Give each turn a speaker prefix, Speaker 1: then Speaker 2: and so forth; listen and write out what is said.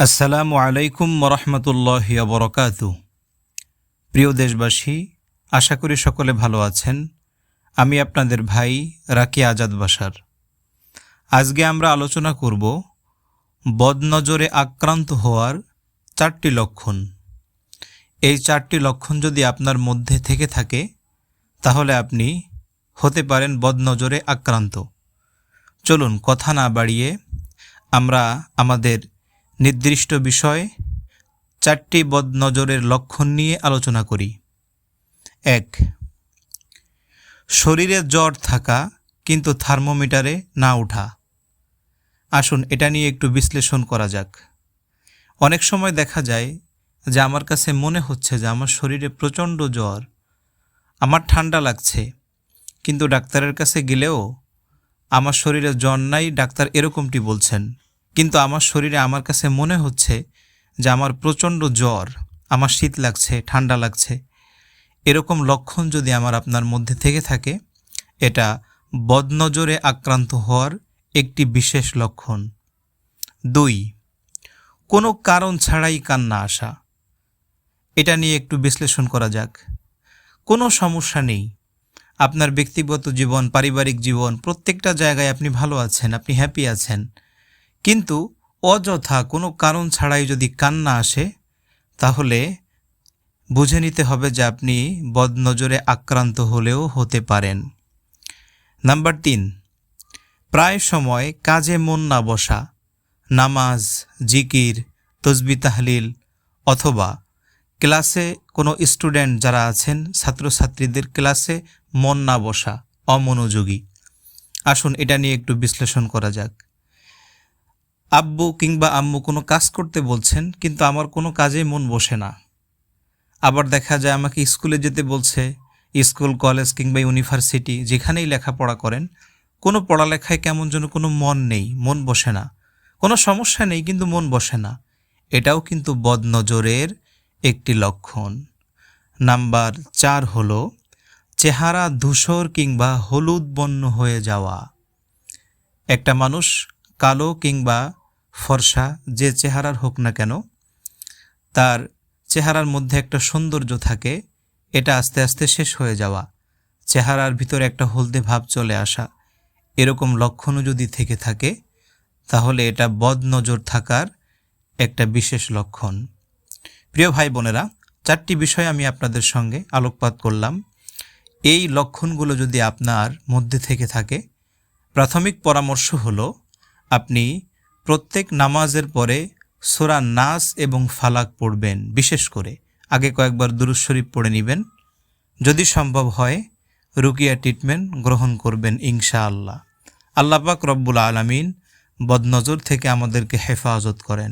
Speaker 1: আসসালামু আলাইকুম ওরহমতুল্লাহি ওবরাকাতু। প্রিয় দেশবাসী, আশা করি সকলে ভালো আছেন। আমি আপনাদের ভাই রাকি আজাদ বাশার। আজকে আমরা আলোচনা করব বদনজরে আক্রান্ত হওয়ার 4টি লক্ষণ। এই 4টি লক্ষণ যদি আপনার মধ্যে থেকে থাকে তাহলে আপনি হতে পারেন বদনজরে আক্রান্ত। চলুন কথা না বাড়িয়ে আমরা আমাদের নির্দিষ্ট বিষয় 4টি বদনজরের লক্ষণ নিয়ে আলোচনা করি। 1. শরীরে জ্বর থাকা কিন্তু থার্মোমিটারে না ওঠা। আসুন এটা নিয়ে একটু বিশ্লেষণ করা যাক। অনেক সময় দেখা যায় যে আমার কাছে মনে হচ্ছে যে আমার শরীরে প্রচণ্ড জ্বর, আমার ঠান্ডা লাগছে, কিন্তু ডাক্তারের কাছে গেলেও আমার শরীরে জ্বর নাই, ডাক্তার এরকমটি বলছেন, কিন্তু আমার শরীরে আমার কাছে মনে হচ্ছে যে আমার প্রচণ্ড জ্বর, আমার শীত লাগছে, ঠান্ডা লাগছে। এরকম লক্ষণ যদি আপনার মধ্যে থেকে থাকে, এটা বদনজরে আক্রান্ত হওয়ার একটি বিশেষ লক্ষণ। 2. কোনো কারণ ছাড়াই কান্না আসা। এটা নিয়ে একটু বিশ্লেষণ করা যাক। কোনো সমস্যা নেই, আপনার ব্যক্তিগত জীবন, পারিবারিক জীবন, প্রত্যেকটা জায়গায় আপনি ভালো আছেন, আপনি হ্যাপি আছেন, কিন্তু অযথা কোনো কারণ ছাড়াই যদি কান্না আসে তাহলে বুঝে নিতে হবে যে আপনি বদনজরে আক্রান্ত হলেও হতে পারেন। নাম্বার 3. প্রায় সময় কাজে মন না বসা। নামাজ, জিকির, তসবিহ তাহলিল অথবা ক্লাসে কোনো স্টুডেন্ট যারা আছেন, ছাত্রছাত্রীদের ক্লাসে মন না বসা, অমনোযোগী। আসুন এটা নিয়ে একটু বিশ্লেষণ করা যাক। আব্বু কিংবা আম্মু কোনো কাজ করতে বলছেন, কিন্তু আমার কোনো কাজেই মন বসে না। আবার দেখা যায় আমাকে স্কুলে যেতে বলছে, স্কুল, কলেজ কিংবা ইউনিভার্সিটি, যেখানেই লেখাপড়া করেন, কোনো পড়ালেখায় কেমন যেন কোনো মন নেই, মন বসে না। কোনো সমস্যা নেই, কিন্তু মন বসে না। এটাও কিন্তু বদনজরের একটি লক্ষণ। নাম্বার 4 হলো চেহারা ধূসর কিংবা হলুদ বর্ণ হয়ে যাওয়া। একটা মানুষ কালো কিংবা ফর্সা যে চেহারার হোক না কেন, তার চেহারার মধ্যে একটা সৌন্দর্য থাকে, এটা আস্তে আস্তে শেষ হয়ে যাওয়া, চেহারার ভিতরে একটা হলদে ভাব চলে আসা, এরকম লক্ষণও যদি থেকে থাকে তাহলে এটা বদনজর থাকার একটা বিশেষ লক্ষণ। প্রিয় ভাই বোনেরা, 4টি বিষয় আমি আপনাদের সঙ্গে আলোকপাত করলাম। এই লক্ষণগুলো যদি আপনার মধ্যে থেকে থাকে, প্রাথমিক পরামর্শ হলো আপনি প্রত্যেক নামাজের পরে সূরা নাস এবং ফালাক পড়বেন। বিশেষ করে আগে কয়েকবার দুরূদ শরীফ পড়ে নেবেন। যদি সম্ভব হয় রুকিয়া ট্রিটমেন্ট গ্রহণ করবেন ইনশাআল্লাহ। আল্লাহ পাক রব্বুল আলামিন বদনজর থেকে আমাদেরকে হেফাজত করেন।